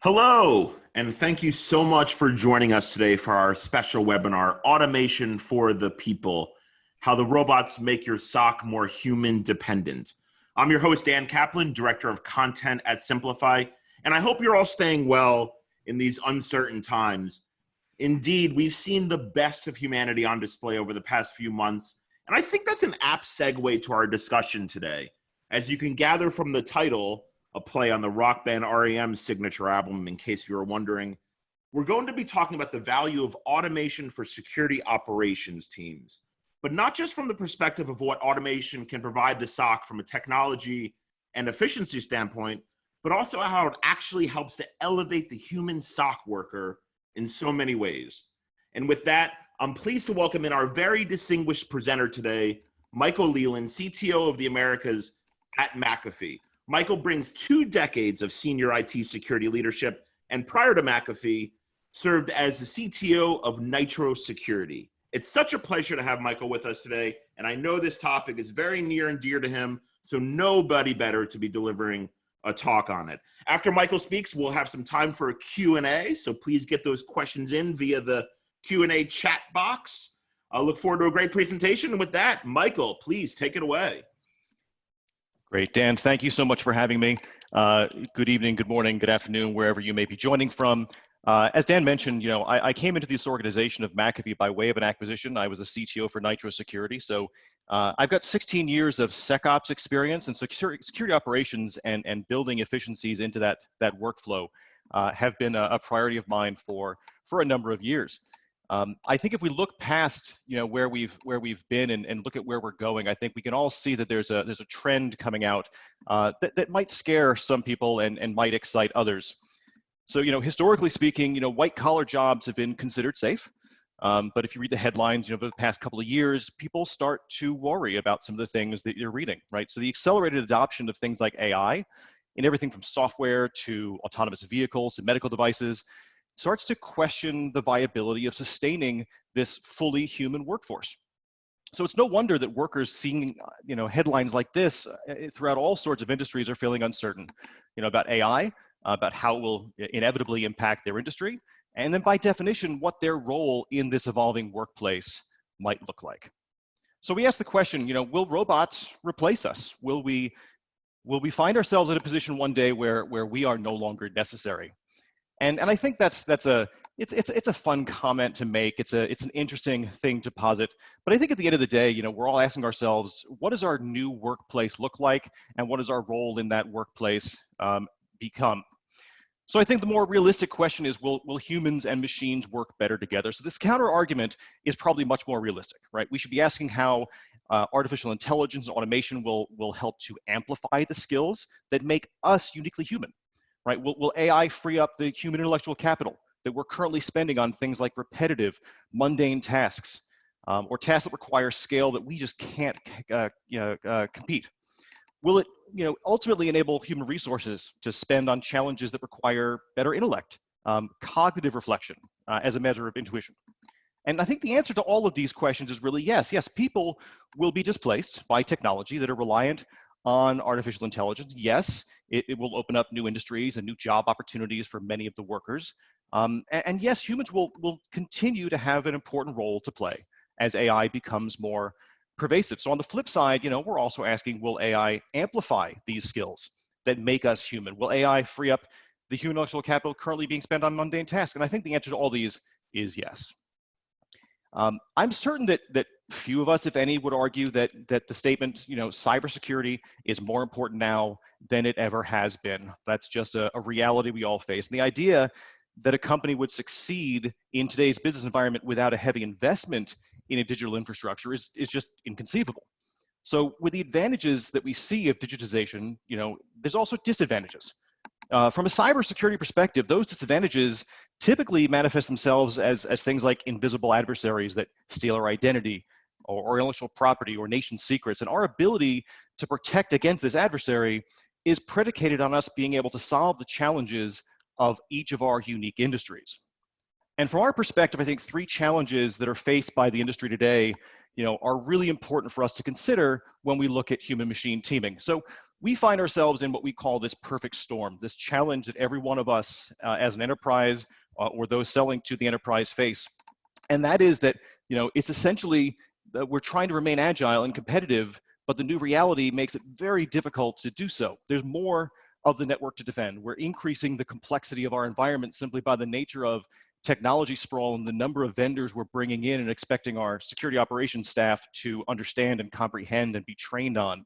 Hello, and thank you so much for joining us today for our special webinar, Automation for the People, How the Robots Make Your SOC More Human Dependent. I'm your host, Dan Kaplan, Director of Content at Simplify, and I hope you're all staying well in these uncertain times. Indeed, we've seen the best of humanity on display over the past few months, and I think that's an apt segue to our discussion today. As you can gather from the title, a play on the rock band REM's signature album, in case you were wondering, we're going to be talking about the value of automation for security operations teams, but not just from the perspective of what automation can provide the SOC from a technology and efficiency standpoint, but also how it actually helps to elevate the human SOC worker in so many ways. And with that, I'm pleased to welcome in our very distinguished presenter today, Michael Leland, CTO of the Americas at McAfee. Michael brings 2 decades of senior IT security leadership, and prior to McAfee, served as the CTO of Nitro Security. It's such a pleasure to have Michael with us today, and I know this topic is very near and dear to him, so nobody better to be delivering a talk on it. After Michael speaks, we'll have some time for a Q&A, so please get those questions in via the Q&A chat box. I look forward to a great presentation, and with that, Michael, please take it away. Great, Dan, thank you so much for having me. Good evening, good morning, good afternoon, wherever you may be joining from. As Dan mentioned, I came into this organization of McAfee by way of an acquisition. I was a CTO for Nitro Security. So I've got 16 years of SecOps experience, and security operations and building efficiencies into that workflow have been a priority of mine for a number of years. I think if we look past where we've been and look at where we're going, I think we can all see that there's a trend coming out that might scare some people and might excite others. So historically speaking, white collar jobs have been considered safe, but if you read the headlines, over the past couple of years, people start to worry about some of the things that you're reading, right? So the accelerated adoption of things like AI in everything from software to autonomous vehicles to medical devices starts to question the viability of sustaining this fully human workforce. So it's no wonder that workers seeing headlines like this throughout all sorts of industries are feeling uncertain, about AI, about how it will inevitably impact their industry, and then by definition, what their role in this evolving workplace might look like. So we ask the question, will robots replace us? Will we find ourselves in a position one day where we are no longer necessary? And I think it's a fun comment to make. It's an interesting thing to posit. But I think at the end of the day, we're all asking ourselves, what does our new workplace look like, and what does our role in that workplace become? So I think the more realistic question is, will humans and machines work better together? So this counter argument is probably much more realistic, right? We should be asking how artificial intelligence and automation will help to amplify the skills that make us uniquely human. Right? Will AI free up the human intellectual capital that we're currently spending on things like repetitive, mundane tasks, or tasks that require scale that we just can't compete? Will it ultimately enable human resources to spend on challenges that require better intellect, cognitive reflection as a measure of intuition? And I think the answer to all of these questions is really yes. Yes, people will be displaced by technology that are reliant on artificial intelligence. Yes, it will open up new industries and new job opportunities for many of the workers. And yes, humans will continue to have an important role to play as AI becomes more pervasive. So on the flip side, we're also asking, will AI amplify these skills that make us human? Will AI free up the human intellectual capital currently being spent on mundane tasks? And I think the answer to all these is yes. I'm certain that few of us, if any, would argue that the statement, cybersecurity is more important now than it ever has been. That's just a reality we all face. And the idea that a company would succeed in today's business environment without a heavy investment in a digital infrastructure is just inconceivable. So with the advantages that we see of digitization, there's also disadvantages. From a cybersecurity perspective, those disadvantages typically manifest themselves as things like invisible adversaries that steal our identity or intellectual property or nation secrets. And our ability to protect against this adversary is predicated on us being able to solve the challenges of each of our unique industries. And from our perspective, I think 3 challenges that are faced by the industry today are really important for us to consider when we look at human-machine teaming. So we find ourselves in what we call this perfect storm, this challenge that every one of us as an enterprise or those selling to the enterprise face. And that is that, it's essentially that we're trying to remain agile and competitive, but the new reality makes it very difficult to do so. There's more of the network to defend. We're increasing the complexity of our environment simply by the nature of technology sprawl and the number of vendors we're bringing in and expecting our security operations staff to understand and comprehend and be trained on.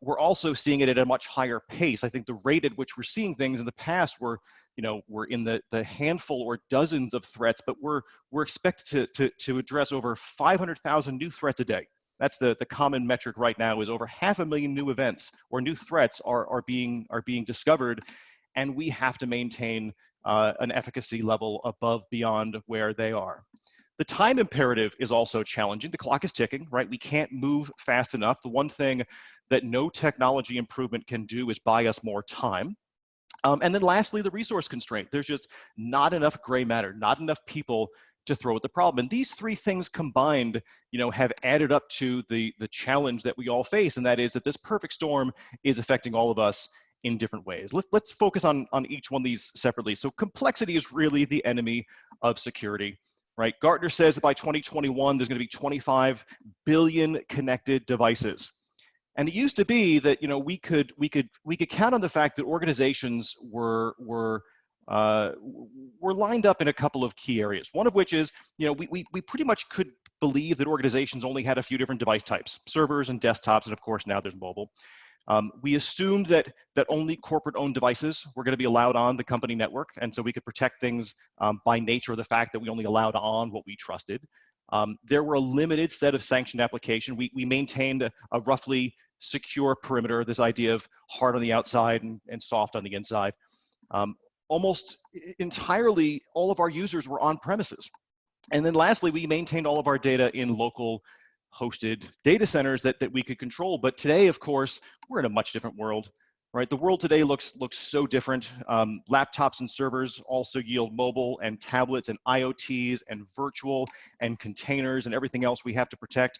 We're also seeing it at a much higher pace. I think the rate at which we're seeing things in the past were in the handful or dozens of threats, but we're expected to address over 500,000 new threats a day. That's the common metric right now, is over 500,000 new events or new threats are being discovered, and we have to maintain an efficacy level above beyond where they are. The time imperative is also challenging. The clock is ticking, right? We can't move fast enough. The one thing that no technology improvement can do is buy us more time. And then lastly, the resource constraint. There's just not enough gray matter, not enough people to throw at the problem. And these three things combined, have added up to the challenge that we all face, and that is that this perfect storm is affecting all of us in different ways. Let's focus on each one of these separately. So complexity is really the enemy of security, right? Gartner says that by 2021, there's going to be 25 billion connected devices. And it used to be that we could count on the fact that organizations were lined up in a couple of key areas. One of which is we pretty much could believe that organizations only had a few different device types, servers and desktops, and of course now there's mobile. We assumed that only corporate-owned devices were going to be allowed on the company network, and so we could protect things by nature of the fact that we only allowed on what we trusted. There were a limited set of sanctioned applications. We maintained a roughly secure perimeter, this idea of hard on the outside and soft on the inside. Almost entirely, all of our users were on premises. And then lastly, we maintained all of our data in local hosted data centers that we could control. But today, of course, we're in a much different world, right? The world today looks so different. Laptops and servers also yield mobile and tablets and IoTs and virtual and containers and everything else we have to protect.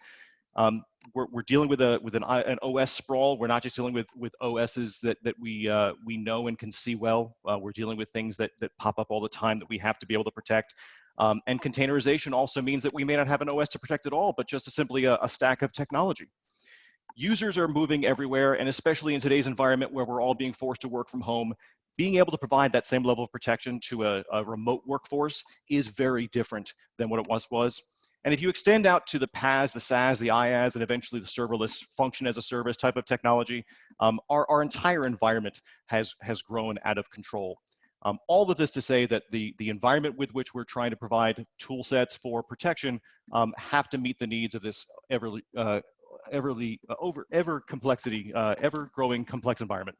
We're dealing with an OS sprawl. We're not just dealing with OSs that we know and can see well. We're dealing with things that pop up all the time that we have to be able to protect. And containerization also means that we may not have an OS to protect at all, but just simply a stack of technology. Users are moving everywhere, and especially in today's environment where we're all being forced to work from home, being able to provide that same level of protection to a remote workforce is very different than what it once was. And if you extend out to the PaaS, the SaaS, the IaaS, and eventually the serverless function as a service type of technology, our entire environment has grown out of control. All of this to say that the environment with which we're trying to provide tool sets for protection have to meet the needs of this ever-growing complex environment.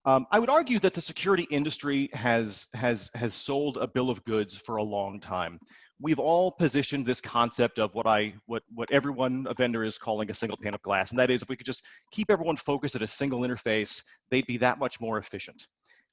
I would argue that the security industry has sold a bill of goods for a long time. We've all positioned this concept of what a vendor is calling a single pane of glass, and that is if we could just keep everyone focused at a single interface, they'd be that much more efficient.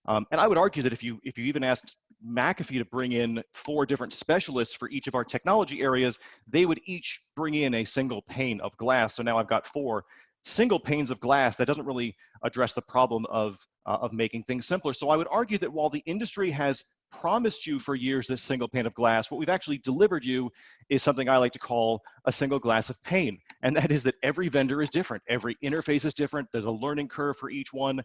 And I would argue that if you even asked McAfee to bring in 4 different specialists for each of our technology areas, they would each bring in a single pane of glass. So now I've got 4 single panes of glass. That doesn't really address the problem of making things simpler. So I would argue that while the industry has promised you for years this single pane of glass, what we've actually delivered you is something I like to call a single glass of pain. And that is that every vendor is different. Every interface is different. There's a learning curve for each one.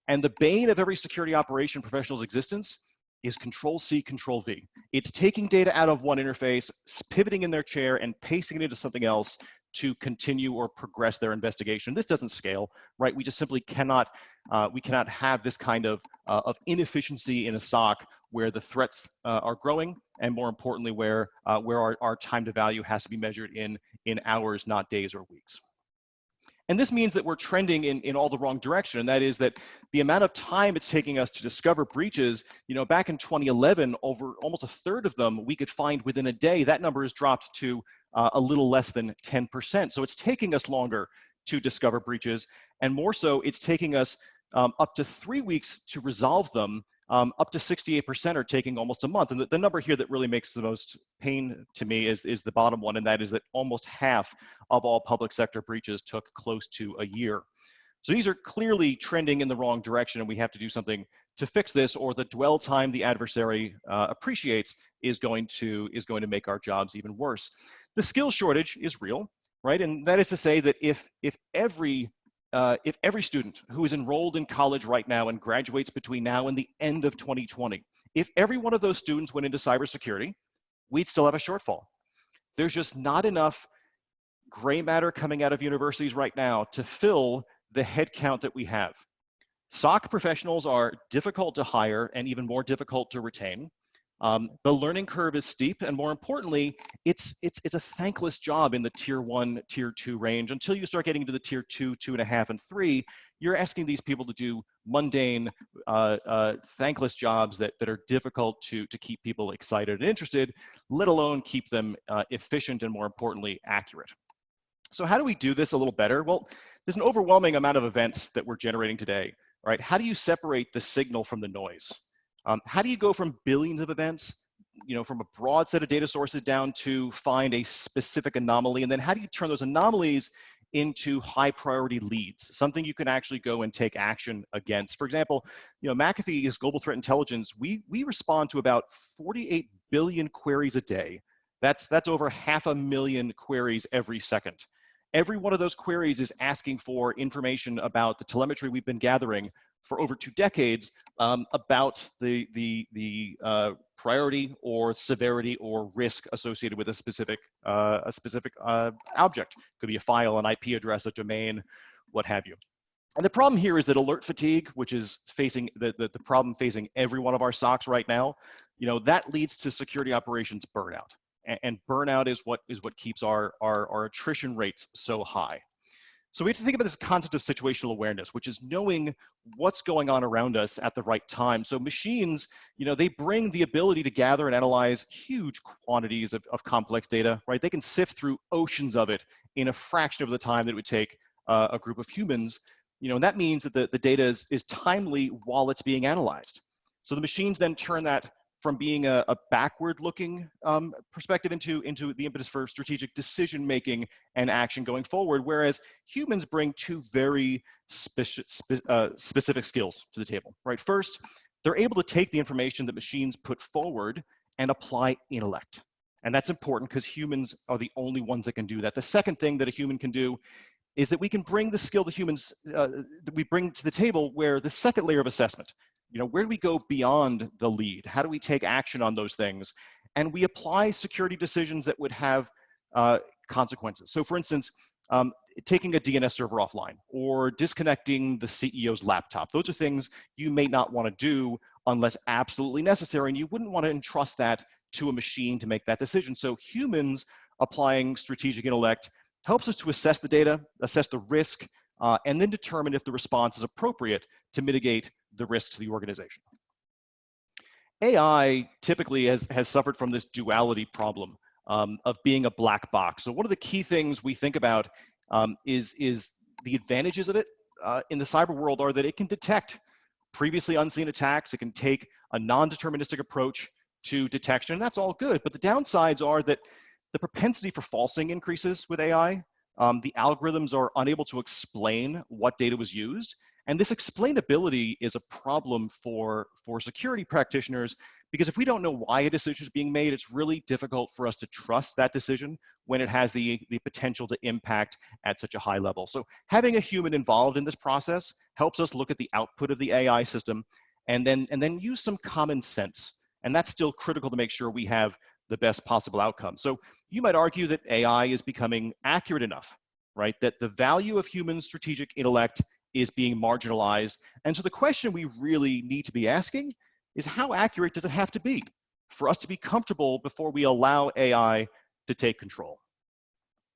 And the bane of every security operation professional's existence is Control-C, Control-V. It's taking data out of one interface, pivoting in their chair, and pasting it into something else to continue or progress their investigation. This doesn't scale, right? We just simply cannot have this kind of inefficiency in a SOC where the threats are growing, and more importantly, where our time to value has to be measured in hours, not days or weeks. And this means that we're trending in all the wrong direction, and that is that the amount of time it's taking us to discover breaches, back in 2011, over almost a third of them we could find within a day. That number has dropped to a little less than 10%. So it's taking us longer to discover breaches, and more so, it's taking us up to 3 weeks to resolve them up to 68% are taking almost a month. And the number here that really makes the most pain to me is the bottom one, and that is that almost half of all public sector breaches took close to a year. So these are clearly trending in the wrong direction, and we have to do something to fix this, or the dwell time the adversary appreciates is going to make our jobs even worse. The skill shortage is real, right? And that is to say that if every student who is enrolled in college right now and graduates between now and the end of 2020, if every one of those students went into cybersecurity, we'd still have a shortfall. There's just not enough gray matter coming out of universities right now to fill the headcount that we have. SOC professionals are difficult to hire and even more difficult to retain. The learning curve is steep, and more importantly, it's a thankless job in the tier 1, tier 2 range. Until you start getting into the tier 2, 2.5, and 3, you're asking these people to do mundane, thankless jobs that are difficult to keep people excited and interested, let alone keep them efficient and, more importantly, accurate. So how do we do this a little better? Well, there's an overwhelming amount of events that we're generating today, right? How do you separate the signal from the noise? How do you go from billions of events, from a broad set of data sources down to find a specific anomaly? And then how do you turn those anomalies into high priority leads, something you can actually go and take action against? For example, McAfee's global threat intelligence, we respond to about 48 billion queries a day. That's over 500,000 queries every second. Every one of those queries is asking for information about the telemetry we've been gathering for over 2 decades about the priority or severity or risk associated with a specific object. Could be a file, an IP address, a domain, what have you. And the problem here is that alert fatigue, which is facing the problem facing every one of our SOCs right now, that leads to security operations burnout. And burnout is what keeps our attrition rates so high. So we have to think about this concept of situational awareness, which is knowing what's going on around us at the right time. So machines, they bring the ability to gather and analyze huge quantities of complex data, right? They can sift through oceans of it in a fraction of the time that it would take a group of humans, and that means that the data is timely while it's being analyzed. So the machines then turn that from being a backward-looking perspective into the impetus for strategic decision-making and action going forward, whereas humans bring 2 very specific skills to the table, right? First, they're able to take the information that machines put forward and apply intellect. And that's important because humans are the only ones that can do that. The second thing that a human can do is that we can bring the skill that humans that we bring to the table, where the second layer of assessment, where do we go beyond the lead? How do we take action on those things? And we apply security decisions that would have consequences. So for instance, taking a DNS server offline or disconnecting the CEO's laptop. Those are things you may not want to do unless absolutely necessary, and you wouldn't want to entrust that to a machine to make that decision. So humans applying strategic intellect helps us to assess the data, assess the risk, and then determine if the response is appropriate to mitigate the risk to the organization. AI typically has suffered from this duality problem of being a black box. So one of the key things we think about is the advantages of it in the cyber world are that it can detect previously unseen attacks. It can take a non-deterministic approach to detection, and that's all good. But the downsides are that the propensity for falsing increases with AI. The algorithms are unable to explain what data was used. And this explainability is a problem for security practitioners, because if we don't know why a decision is being made, it's really difficult for us to trust that decision when it has the potential to impact at such a high level. So having a human involved in this process helps us look at the output of the AI system and then use some common sense. And that's still critical to make sure we have the best possible outcome. So you might argue that AI is becoming accurate enough, right? That the value of human strategic intellect is being marginalized. And so the question we really need to be asking is, how accurate does it have to be for us to be comfortable before we allow AI to take control?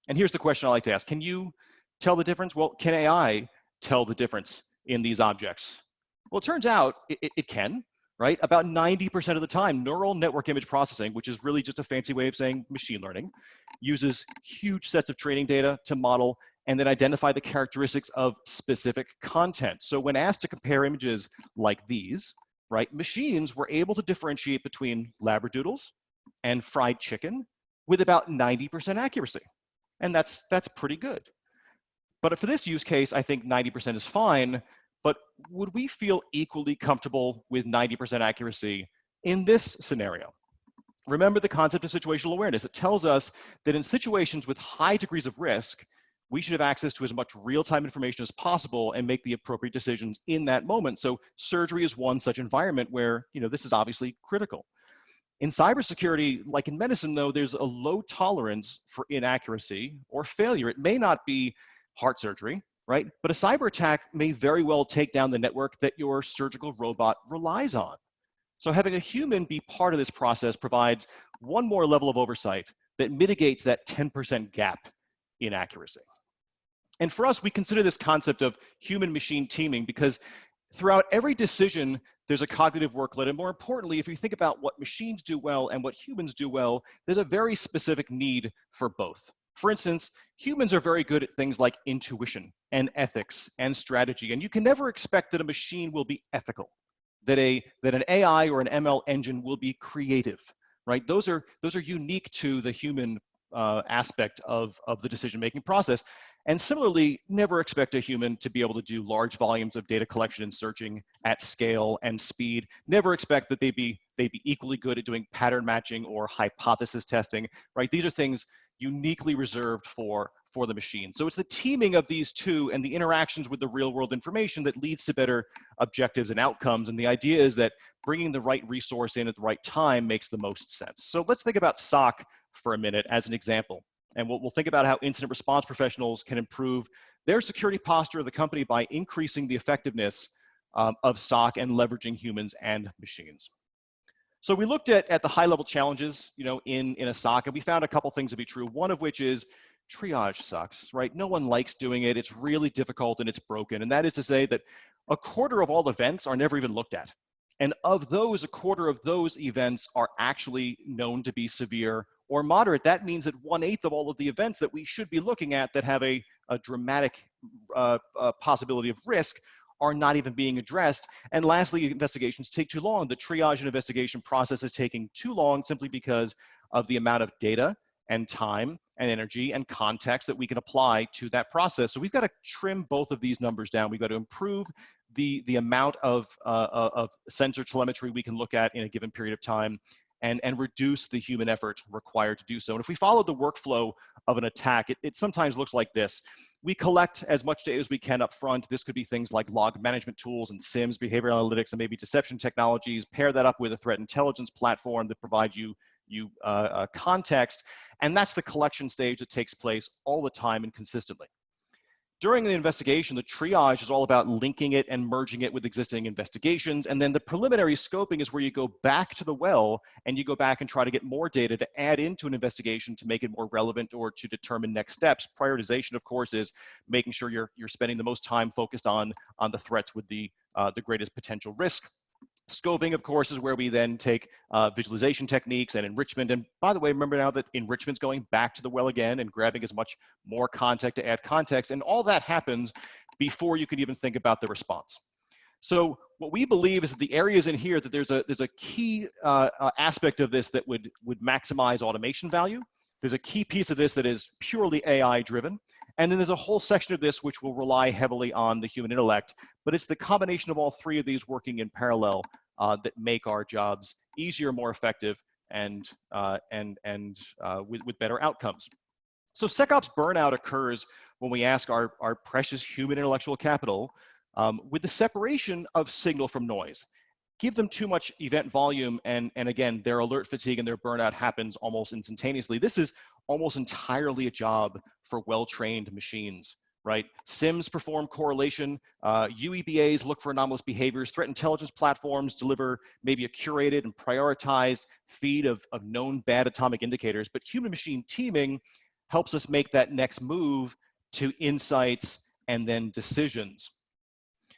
And here's the question I like to ask. Can you tell the difference? Well, can AI tell the difference in these objects? Well, it turns out it can. Right? About 90% of the time, neural network image processing, which is really just a fancy way of saying machine learning, uses huge sets of training data to model and then identify the characteristics of specific content. So when asked to compare images like these, right? Machines were able to differentiate between labradoodles and fried chicken with about 90% accuracy. And that's pretty good. But for this use case, I think 90% is fine, but would we feel equally comfortable with 90% accuracy in this scenario? Remember the concept of situational awareness. It tells us that in situations with high degrees of risk, we should have access to as much real-time information as possible and make the appropriate decisions in that moment. So surgery is one such environment where, this is obviously critical. In cybersecurity, like in medicine, though, there's a low tolerance for inaccuracy or failure. It may not be heart surgery, right? But a cyber attack may very well take down the network that your surgical robot relies on. So having a human be part of this process provides one more level of oversight that mitigates that 10% gap in accuracy. And for us, we consider this concept of human-machine teaming because throughout every decision, there's a cognitive workload. And more importantly, if you think about what machines do well and what humans do well, there's a very specific need for both. For instance, humans are very good at things like intuition and ethics and strategy. And you can never expect that a machine will be ethical, that an AI or an ML engine will be creative, right? Those are unique to the human aspect of the decision-making process. And similarly, never expect a human to be able to do large volumes of data collection and searching at scale and speed. Never expect that they'd be equally good at doing pattern matching or hypothesis testing, right? These are things uniquely reserved for the machine. So it's the teaming of these two and the interactions with the real world information that leads to better objectives and outcomes. And the idea is that bringing the right resource in at the right time makes the most sense. So let's think about SOC for a minute as an example. And we'll think about how incident response professionals can improve their security posture of the company by increasing the effectiveness of SOC and leveraging humans and machines. So we looked at the high level challenges, in a SOC, and we found a couple things to be true. One of which is triage sucks, right? No one likes doing it. It's really difficult and it's broken. And that is to say that a quarter of all events are never even looked at. And of those, a quarter of those events are actually known to be severe or moderate. That means that 1/8 of all of the events that we should be looking at that have a dramatic possibility of risk are not even being addressed. And lastly, investigations take too long. The triage and investigation process is taking too long simply because of the amount of data and time and energy and context that we can apply to that process. So we've got to trim both of these numbers down. We've got to improve the amount of sensor telemetry we can look at in a given period of time and reduce the human effort required to do so. And if we follow the workflow of an attack, it sometimes looks like this. We collect as much data as we can up front. This could be things like log management tools and SIMs, behavioral analytics, and maybe deception technologies. Pair that up with a threat intelligence platform that provides you context. And that's the collection stage that takes place all the time and consistently. During the investigation, the triage is all about linking it and merging it with existing investigations. And then the preliminary scoping is where you go back to the well and you go back and try to get more data to add into an investigation to make it more relevant or to determine next steps. Prioritization, of course, is making sure you're spending the most time focused on the threats with the greatest potential risk. Scoping, of course, is where we then take visualization techniques and enrichment. And by the way, remember now that enrichment's going back to the well again and grabbing as much more context to add context. And all that happens before you can even think about the response. So what we believe is that the areas in here that there's a key aspect of this that would maximize automation value. There's a key piece of this that is purely AI driven. And then there's a whole section of this which will rely heavily on the human intellect, but it's the combination of all three of these working in parallel that make our jobs easier, more effective, and with better outcomes. So SecOps burnout occurs when we ask our precious human intellectual capital with the separation of signal from noise. Give them too much event volume, and again, their alert fatigue and their burnout happens almost instantaneously. This is almost entirely a job for well-trained machines, right? SIMs perform correlation, UEBAs look for anomalous behaviors, threat intelligence platforms deliver maybe a curated and prioritized feed of known bad atomic indicators, but human-machine teaming helps us make that next move to insights and then decisions.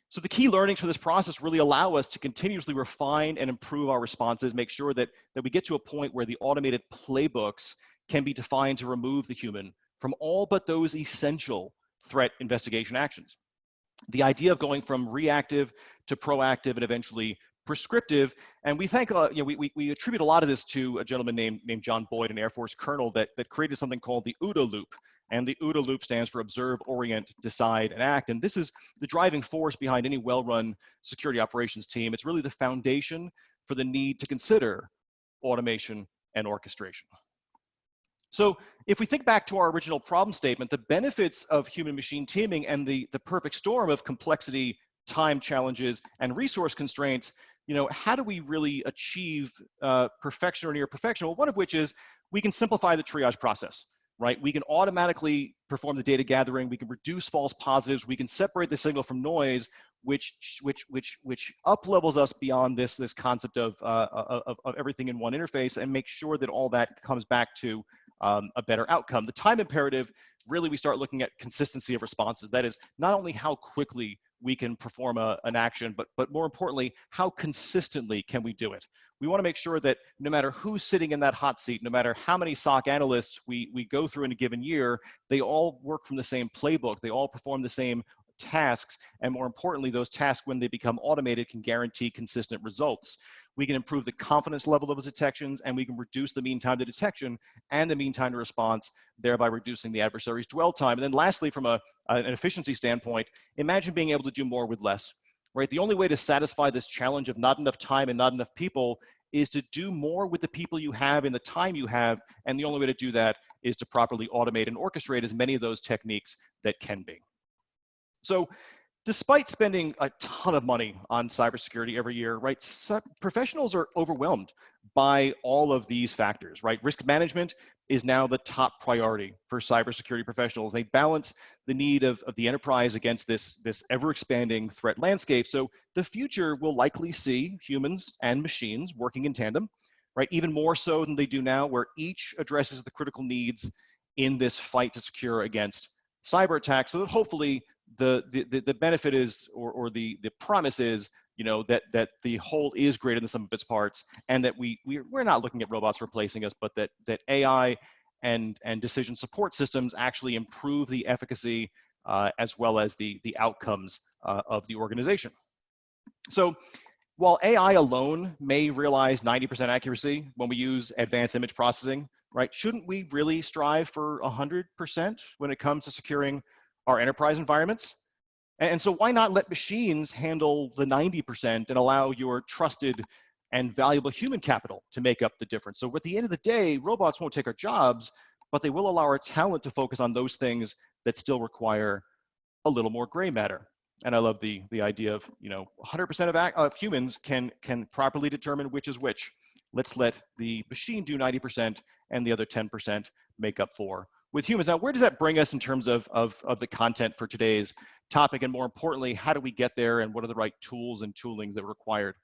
So the key learnings for this process really allow us to continuously refine and improve our responses, make sure that we get to a point where the automated playbooks can be defined to remove the human from all but those essential threat investigation actions. The idea of going from reactive to proactive and eventually prescriptive. And we think, we attribute a lot of this to a gentleman named John Boyd, an Air Force colonel, that created something called the OODA loop. And the OODA loop stands for observe, orient, decide, and act. And this is the driving force behind any well-run security operations team. It's really the foundation for the need to consider automation and orchestration. So if we think back to our original problem statement, the benefits of human-machine teaming and the perfect storm of complexity, time challenges, and resource constraints, how do we really achieve perfection or near perfection? Well, one of which is we can simplify the triage process, right? We can automatically perform the data gathering. We can reduce false positives. We can separate the signal from noise, which up levels us beyond this concept of everything in one interface, and make sure that all that comes back to a better outcome. The time imperative, really, we start looking at consistency of responses. That is not only how quickly we can perform an action, but more importantly, how consistently can we do it? We want to make sure that no matter who's sitting in that hot seat, no matter how many SOC analysts we go through in a given year, they all work from the same playbook. They all perform the same tasks, and more importantly, those tasks, when they become automated, can guarantee consistent results. We can improve the confidence level of those detections, and we can reduce the mean time to detection and the mean time to response, thereby reducing the adversary's dwell time. And then lastly, from an efficiency standpoint, imagine being able to do more with less, right? The only way to satisfy this challenge of not enough time and not enough people is to do more with the people you have in the time you have, and the only way to do that is to properly automate and orchestrate as many of those techniques that can be. So despite spending a ton of money on cybersecurity every year, right, professionals are overwhelmed by all of these factors, right? Risk management is now the top priority for cybersecurity professionals. They balance the need of the enterprise against this ever-expanding threat landscape. So the future will likely see humans and machines working in tandem, right? Even more so than they do now, where each addresses the critical needs in this fight to secure against cyber attacks, so that hopefully the benefit is, or the promise is, that the whole is greater than the sum of its parts, and that we're not looking at robots replacing us, but that AI and decision support systems actually improve the efficacy as well as the outcomes of the organization. So while AI alone may realize 90% accuracy when we use advanced image processing, right, shouldn't we really strive for 100% when it comes to securing our enterprise environments? And so why not let machines handle the 90% and allow your trusted and valuable human capital to make up the difference? So at the end of the day, robots won't take our jobs, but they will allow our talent to focus on those things that still require a little more gray matter. And I love the idea of, 100% of humans can properly determine which is which. Let's let the machine do 90% and the other 10% make up for with humans. Now, where does that bring us in terms of the content for today's topic? And more importantly, how do we get there, and what are the right tools and toolings that are required?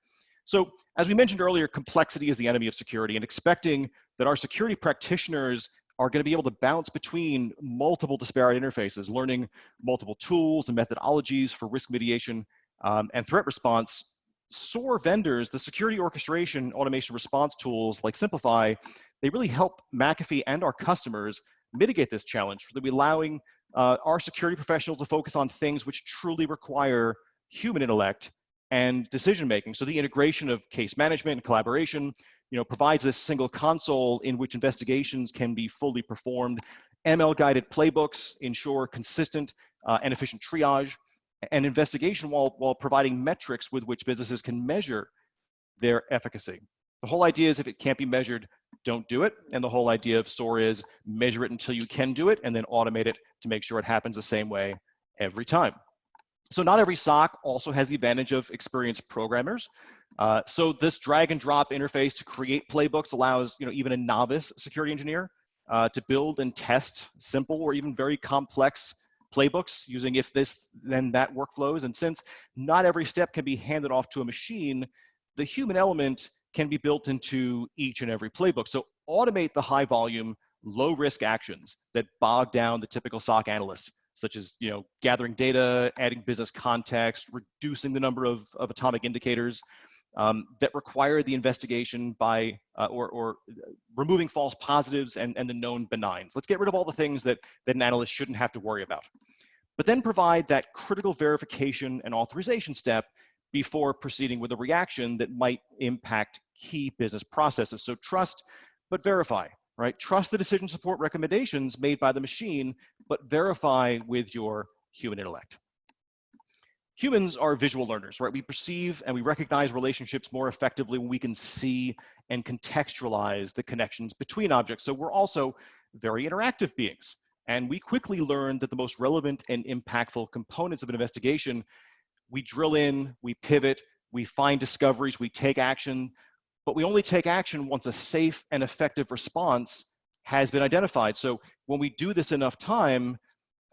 So as we mentioned earlier, complexity is the enemy of security, and expecting that our security practitioners are going to be able to bounce between multiple disparate interfaces, learning multiple tools and methodologies for risk mitigation and threat response. SOAR vendors, the security orchestration automation response tools like Simplify, they really help McAfee and our customers mitigate this challenge. They'll be allowing our security professionals to focus on things which truly require human intellect and decision making. So the integration of case management and collaboration, provides a single console in which investigations can be fully performed. ML guided playbooks ensure consistent and efficient triage and investigation, while providing metrics with which businesses can measure their efficacy. The whole idea is, if it can't be measured, don't do it. And the whole idea of SOAR is measure it until you can do it, and then automate it to make sure it happens the same way every time. So not every SOC also has the advantage of experienced programmers. So this drag and drop interface to create playbooks allows even a novice security engineer to build and test simple or even very complex playbooks using if this then that workflows. And since not every step can be handed off to a machine, the human element can be built into each and every playbook. So automate the high volume, low risk actions that bog down the typical SOC analyst, such as gathering data, adding business context, reducing the number of atomic indicators that require the investigation by or removing false positives and the known benigns. Let's get rid of all the things that an analyst shouldn't have to worry about. But then provide that critical verification and authorization step before proceeding with a reaction that might impact key business processes. So trust, but verify, right? Trust the decision support recommendations made by the machine, but verify with your human intellect. Humans are visual learners, right? We perceive and we recognize relationships more effectively when we can see and contextualize the connections between objects. So we're also very interactive beings. And we quickly learn that the most relevant and impactful components of an investigation, we drill in, we pivot, we find discoveries, we take action, but we only take action once a safe and effective response has been identified. So when we do this enough time,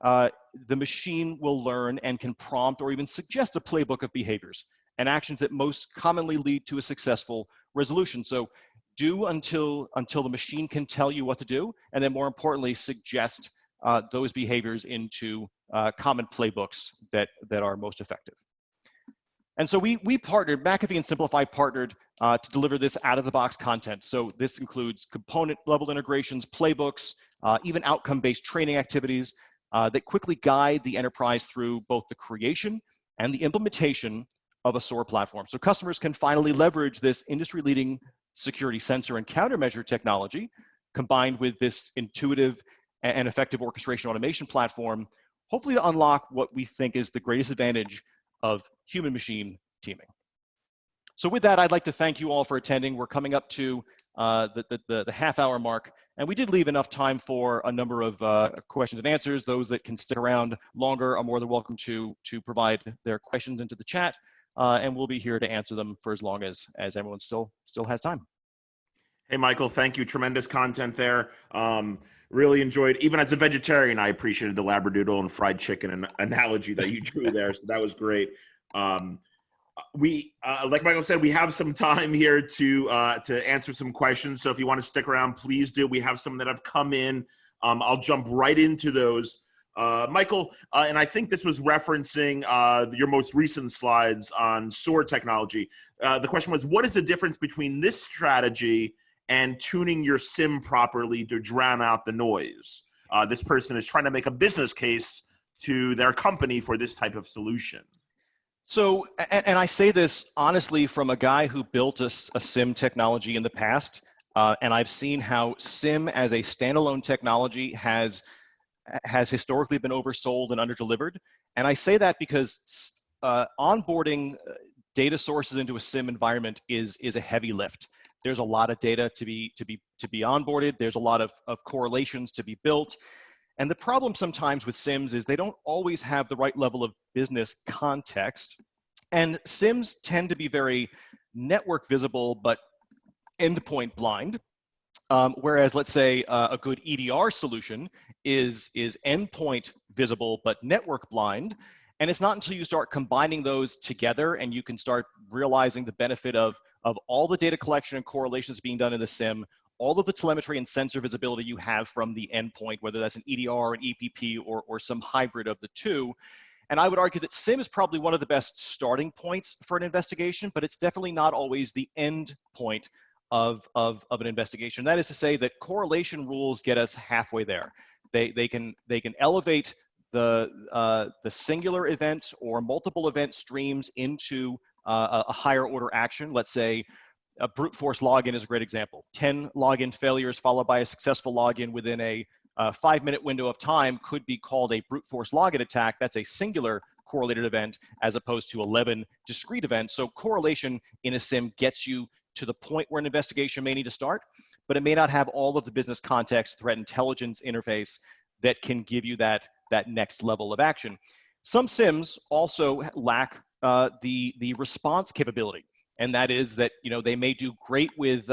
the machine will learn and can prompt or even suggest a playbook of behaviors and actions that most commonly lead to a successful resolution. So do until the machine can tell you what to do, and then more importantly, suggest those behaviors into common playbooks that are most effective. And so we partnered, McAfee and Simplify partnered to deliver this out-of-the-box content. So this includes component-level integrations, playbooks, even outcome-based training activities that quickly guide the enterprise through both the creation and the implementation of a SOAR platform. So customers can finally leverage this industry-leading security sensor and countermeasure technology combined with this intuitive and effective orchestration automation platform, hopefully to unlock what we think is the greatest advantage of human-machine teaming. So with that, I'd like to thank you all for attending. We're coming up to the half-hour mark, and we did leave enough time for a number of questions and answers. Those that can stick around longer are more than welcome to provide their questions into the chat, and we'll be here to answer them for as long as everyone still has time. Hey, Michael, thank you. Tremendous content there. Really enjoyed, even as a vegetarian, I appreciated the Labradoodle and fried chicken analogy that you drew there. So that was great. Like Michael said, we have some time here to answer some questions. So if you want to stick around, please do. We have some that have come in. I'll jump right into those. Michael, and I think this was referencing your most recent slides on SOAR technology. The question was, what is the difference between this strategy and tuning your SIM properly to drown out the noise? This person is trying to make a business case to their company for this type of solution. So, and I say this honestly from a guy who built a SIM technology in the past, and I've seen how SIM as a standalone technology has historically been oversold and underdelivered. And I say that because onboarding data sources into a SIM environment is a heavy lift. There's a lot of data to be onboarded. There's a lot of correlations to be built. And the problem sometimes with SIMs is they don't always have the right level of business context. And SIMs tend to be very network visible, but endpoint blind. Whereas let's say a good EDR solution is endpoint visible, but network blind. And it's not until you start combining those together and you can start realizing the benefit of all the data collection and correlations being done in the SIM, all of the telemetry and sensor visibility you have from the endpoint, whether that's an EDR, an EPP, or some hybrid of the two. And I would argue that SIM is probably one of the best starting points for an investigation, but it's definitely not always the end point of an investigation. That is to say that correlation rules get us halfway there. They can elevate the singular event or multiple event streams into a higher order action. Let's say a brute force login is a great example. 10 login failures followed by a successful login within a 5-minute window of time could be called a brute force login attack. That's a singular correlated event as opposed to 11 discrete events. So correlation in a SIM gets you to the point where an investigation may need to start, but it may not have all of the business context, threat intelligence interface that can give you that next level of action. Some SIMs also lack the response capability. And that is that, you know, they may do great with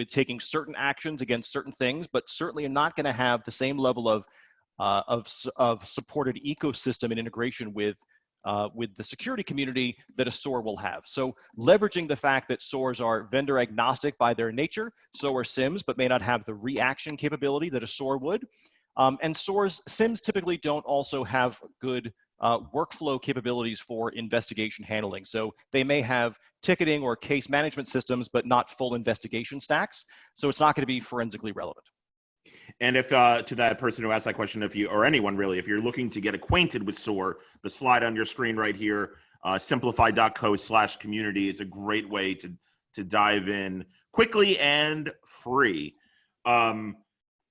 taking certain actions against certain things, but certainly are not going to have the same level of supported ecosystem and integration with the security community that a SOAR will have. So leveraging the fact that SOARs are vendor agnostic by their nature, so are SIMs, but may not have the reaction capability that a SOAR would. And SIMs typically don't also have good workflow capabilities for investigation handling. So they may have ticketing or case management systems, but not full investigation stacks. So it's not going to be forensically relevant. And if to that person who asked that question, or anyone really, if you're looking to get acquainted with SOAR, the slide on your screen right here Simplify.co/community is a great way to dive in quickly and free.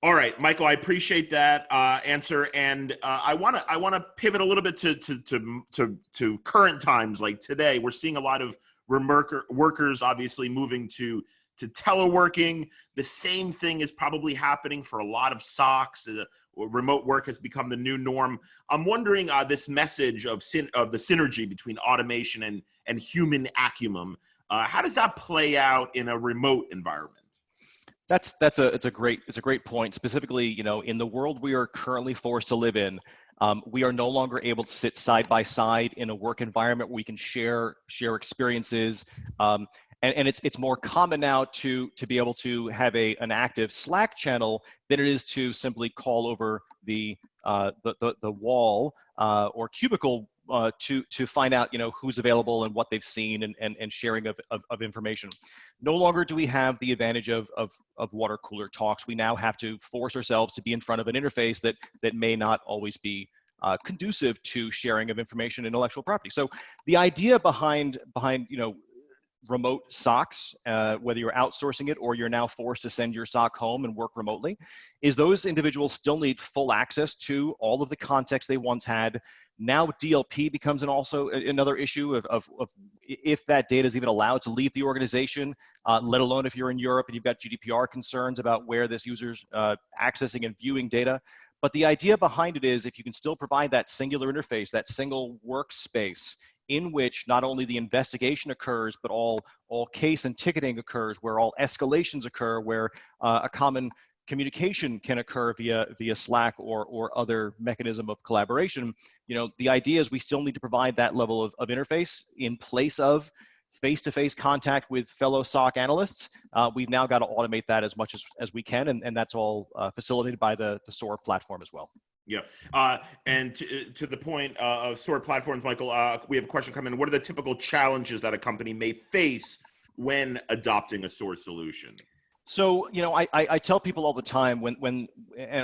All right, Michael, I appreciate that answer, and I want to pivot a little bit to current times. Like today, we're seeing a lot of workers obviously moving to teleworking. The same thing is probably happening for a lot of SOCs. Remote work has become the new norm. I'm wondering this message of the synergy between automation and human acumen. How does that play out in a remote environment? It's a great point. Specifically, in the world we are currently forced to live in, we are no longer able to sit side by side in a work environment where we can share experiences. And it's more common now to be able to have an active Slack channel than it is to simply call over the wall or cubicle to find out who's available and what they've seen and sharing of information. No longer do we have the advantage of water cooler talks. We now have to force ourselves to be in front of an interface that may not always be conducive to sharing of information and intellectual property. So the idea behind remote SOCs, whether you're outsourcing it or you're now forced to send your SOC home and work remotely, is those individuals still need full access to all of the context they once had. Now DLP becomes also another issue of if that data is even allowed to leave the organization, let alone if you're in Europe and you've got GDPR concerns about where this user's accessing and viewing data. But the idea behind it is if you can still provide that singular interface, that single workspace in which not only the investigation occurs, but all case and ticketing occurs, where all escalations occur, where a common communication can occur via Slack or other mechanism of collaboration. The idea is we still need to provide that level of interface in place of face-to-face contact with fellow SOC analysts. We've now got to automate that as much as we can, and that's all facilitated by the SOAR platform as well. Yeah, and to the point of SOAR platforms, Michael, we have a question coming in. What are the typical challenges that a company may face when adopting a SOAR solution? So, I tell people all the time and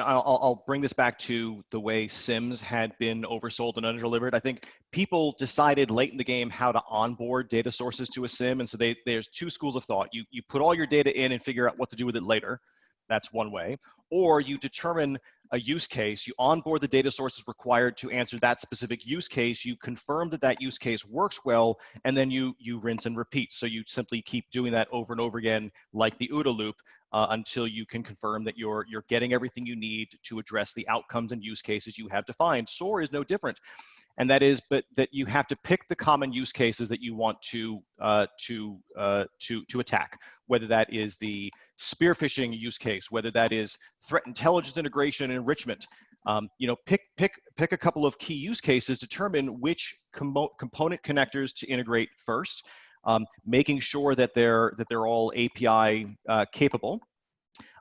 I'll bring this back to the way SIMs had been oversold and underdelivered. I think people decided late in the game how to onboard data sources to a SIM. And so there's two schools of thought. You put all your data in and figure out what to do with it later. That's one way. Or you determine a use case, you onboard the data sources required to answer that specific use case, you confirm that use case works well, and then you rinse and repeat. So you simply keep doing that over and over again, like the OODA loop, until you can confirm that you're getting everything you need to address the outcomes and use cases you have defined. SOAR is no different. And that is, but that you have to pick the common use cases that you want to attack, whether that is the spear phishing use case, whether that is threat intelligence integration and enrichment. Pick a couple of key use cases, determine which component connectors to integrate first, making sure that they're all API capable.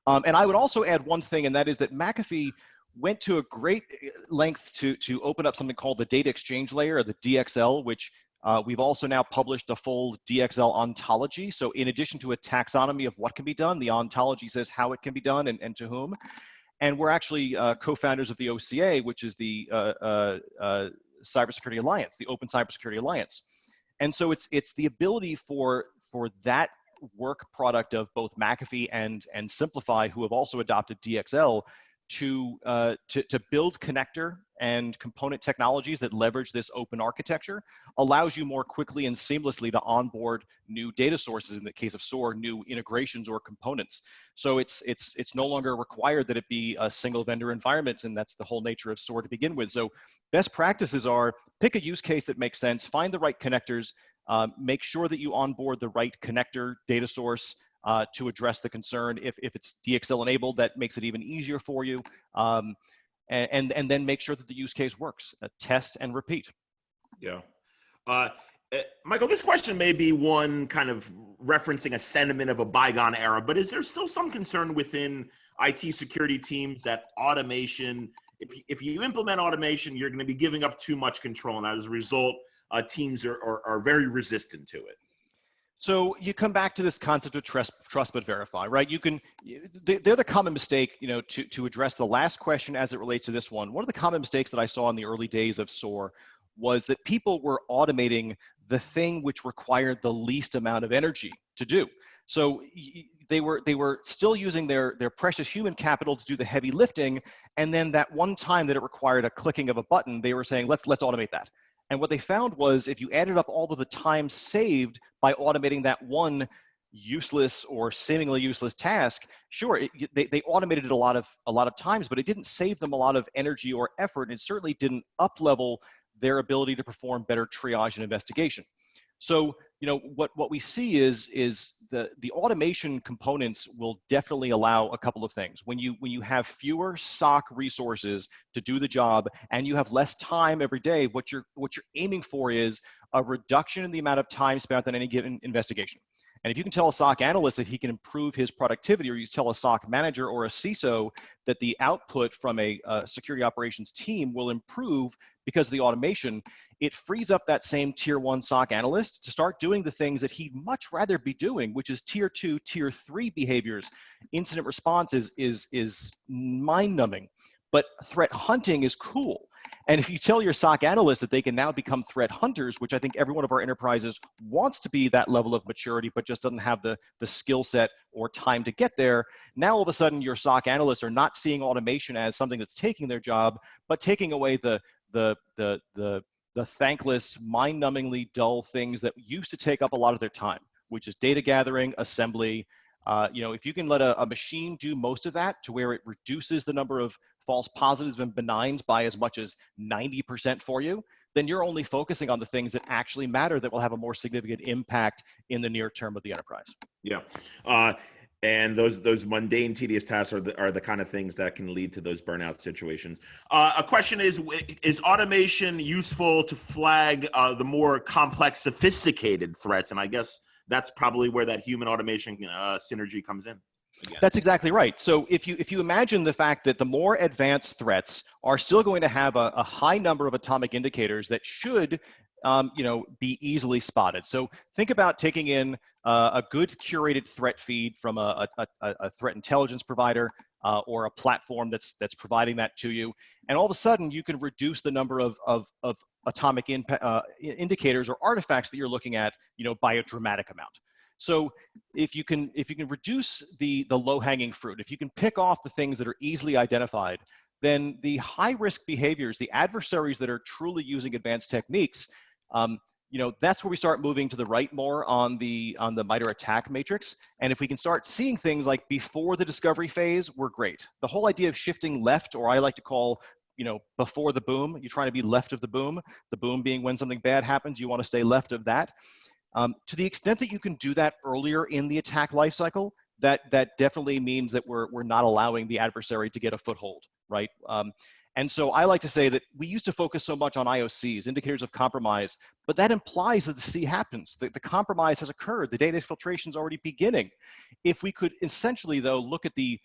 And I would also add one thing, and that is that McAfee went to a great length to open up something called the data exchange layer, or the DXL, which we've also now published a full DXL ontology. So in addition to a taxonomy of what can be done, the ontology says how it can be done and to whom. And we're actually co-founders of the OCA, which is the Cybersecurity Alliance, the Open Cybersecurity Alliance. And so it's the ability for that work product of both McAfee and Simplify, who have also adopted DXL, to build connector and component technologies that leverage this open architecture, allows you more quickly and seamlessly to onboard new data sources, in the case of SOAR, new integrations or components. So it's no longer required that it be a single vendor environment, and that's the whole nature of SOAR to begin with. So best practices are pick a use case that makes sense, find the right connectors, make sure that you onboard the right connector data source, to address the concern. If it's DXL enabled, that makes it even easier for you. And then make sure that the use case works. Test and repeat. Yeah. Michael, this question may be one kind of referencing a sentiment of a bygone era, but is there still some concern within IT security teams that automation, if you implement automation, you're going to be giving up too much control, and as a result, teams are very resistant to it? So you come back to this concept of trust but verify, right? They're the common mistake, to address the last question as it relates to this one. One of the common mistakes that I saw in the early days of SOAR was that people were automating the thing which required the least amount of energy to do. So they were still using their precious human capital to do the heavy lifting, and then that one time that it required a clicking of a button, they were saying, let's automate that. And what they found was if you added up all of the time saved by automating that one useless or seemingly useless task, sure, they automated it a lot of times, but it didn't save them a lot of energy or effort, and it certainly didn't up-level their ability to perform better triage and investigation. So, what we see is the automation components will definitely allow a couple of things. When you have fewer SOC resources to do the job and you have less time every day, what you're aiming for is a reduction in the amount of time spent on any given investigation. And if you can tell a SOC analyst that he can improve his productivity, or you tell a SOC manager or a CISO that the output from a security operations team will improve because of the automation, it frees up that same tier 1 SOC analyst to start doing the things that he'd much rather be doing, which is tier 2, tier 3 behaviors. Incident response is mind-numbing, but threat hunting is cool. And if you tell your SOC analysts that they can now become threat hunters, which I think every one of our enterprises wants to be that level of maturity, but just doesn't have the skill set or time to get there, now all of a sudden your SOC analysts are not seeing automation as something that's taking their job, but taking away the thankless, mind-numbingly dull things that used to take up a lot of their time, which is data gathering, assembly. If you can let a machine do most of that to where it reduces the number of false positives and benigns by as much as 90% for you, then you're only focusing on the things that actually matter that will have a more significant impact in the near term of the enterprise. Yeah. And those mundane, tedious tasks are the kind of things that can lead to those burnout situations. A question is automation useful to flag the more complex, sophisticated threats? And I guess that's probably where that human automation synergy comes in. Again. That's exactly right. So if you imagine the fact that the more advanced threats are still going to have a high number of atomic indicators that should be easily spotted. So think about taking in a good curated threat feed from a threat intelligence provider or a platform that's providing that to you, and all of a sudden you can reduce the number of atomic indicators or artifacts that you're looking at, by a dramatic amount. So if you can reduce the low-hanging fruit, if you can pick off the things that are easily identified, then the high-risk behaviors, the adversaries that are truly using advanced techniques, that's where we start moving to the right more on the MITRE ATT&CK matrix. And if we can start seeing things like before the discovery phase, we're great. The whole idea of shifting left, or I like to call, before the boom, you're trying to be left of the boom being when something bad happens, you want to stay left of that. To the extent that you can do that earlier in the attack lifecycle, that definitely means that we're not allowing the adversary to get a foothold, right? And so I like to say that we used to focus so much on IOCs, indicators of compromise, but that implies that the C happens, that the compromise has occurred, the data filtration is already beginning. If we could essentially, though, look at the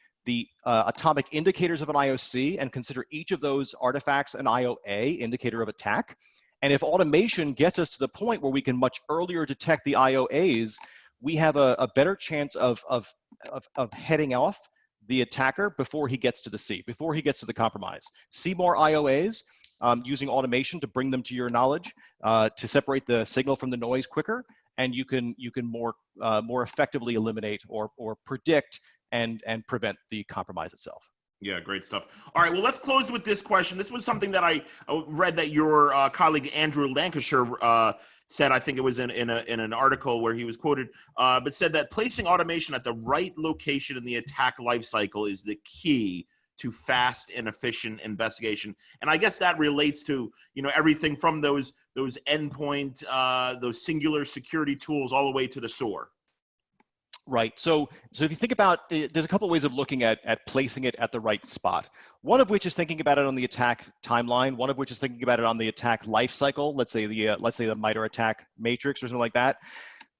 atomic indicators of an IOC and consider each of those artifacts an IOA, indicator of attack, and if automation gets us to the point where we can much earlier detect the IOAs, we have a better chance of heading off the attacker before he gets to the C, before he gets to the compromise. See more IOAs using automation to bring them to your knowledge, to separate the signal from the noise quicker, and you can more effectively eliminate or predict and prevent the compromise itself. Yeah, great stuff. All right, well, let's close with this question. This was something that I read that your colleague Andrew Lancashire said. I think it was in an article where he was quoted, but said that placing automation at the right location in the attack lifecycle is the key to fast and efficient investigation. And I guess that relates to everything from those endpoint, those singular security tools, all the way to the SOAR. Right. So if you think about it, there's a couple of ways of looking at placing it at the right spot. One of which is thinking about it on the attack timeline. One of which is thinking about it on the attack life cycle. Let's say the MITRE ATT&CK matrix or something like that.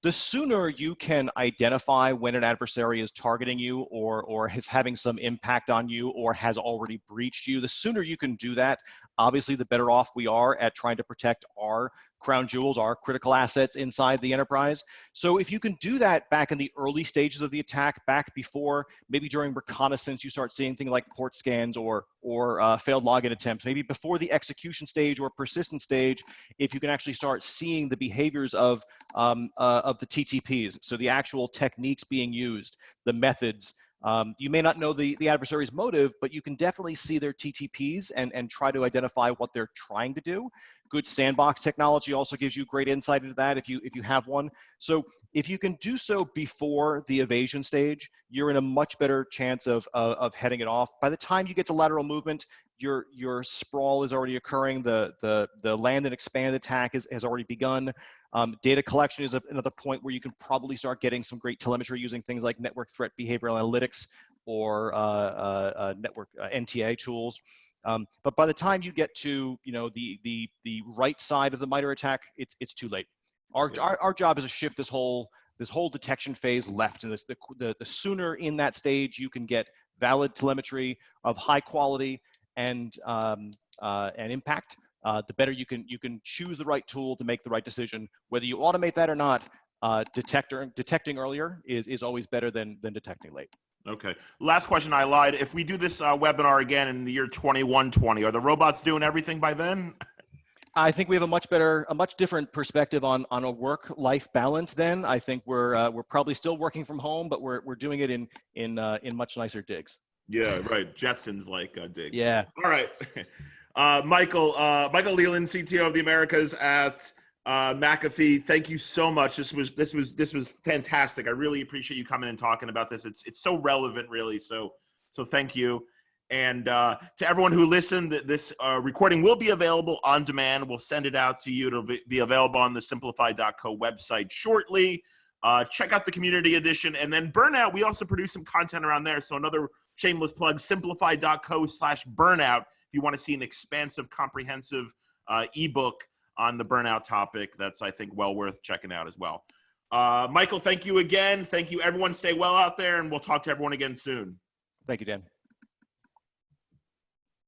The sooner you can identify when an adversary is targeting you or is having some impact on you or has already breached you, the sooner you can do that, obviously the better off we are at trying to protect our crown jewels, our critical assets inside the enterprise. So if you can do that back in the early stages of the attack, back before, maybe during reconnaissance, you start seeing things like port scans or failed login attempts, maybe before the execution stage or persistent stage, if you can actually start seeing the behaviors of the TTPs, so the actual techniques being used, the methods. You may not know the adversary's motive, but you can definitely see their TTPs and try to identify what they're trying to do. Good sandbox technology also gives you great insight into that if you have one. So if you can do so before the evasion stage, you're in a much better chance of heading it off. By the time you get to lateral movement, your sprawl is already occurring. The land and expand attack has already begun. Data collection is another point where you can probably start getting some great telemetry using things like network threat behavioral analytics or network NTA tools. But by the time you get to the right side of the MITRE attack, it's too late. Our job is to shift this whole detection phase left, and the sooner in that stage you can get valid telemetry of high quality and impact, the better you can choose the right tool to make the right decision. Whether you automate that or not, detecting earlier is always better than detecting late. Okay. Last question, I lied. If we do this webinar again in the year 2120, are the robots doing everything by then? I think we have a much different perspective on a work-life balance then. I think we're probably still working from home, but we're doing it in much nicer digs. Yeah, right. Jetsons like digs. Yeah. All right. Michael Leland, CTO of the Americas at McAfee. Thank you so much. This was fantastic. I really appreciate you coming and talking about this. It's so relevant, really. So thank you. And to everyone who listened, this recording will be available on demand. We'll send it out to you. It'll be available on the simplify.co website shortly. Check out the community edition. And then Burnout, we also produce some content around there. So another shameless plug, simplify.co/burnout. If you want to see an expansive, comprehensive ebook on the burnout topic, that's, I think, well worth checking out as well. Michael, thank you again. Thank you, everyone. Stay well out there, and we'll talk to everyone again soon. Thank you, Dan.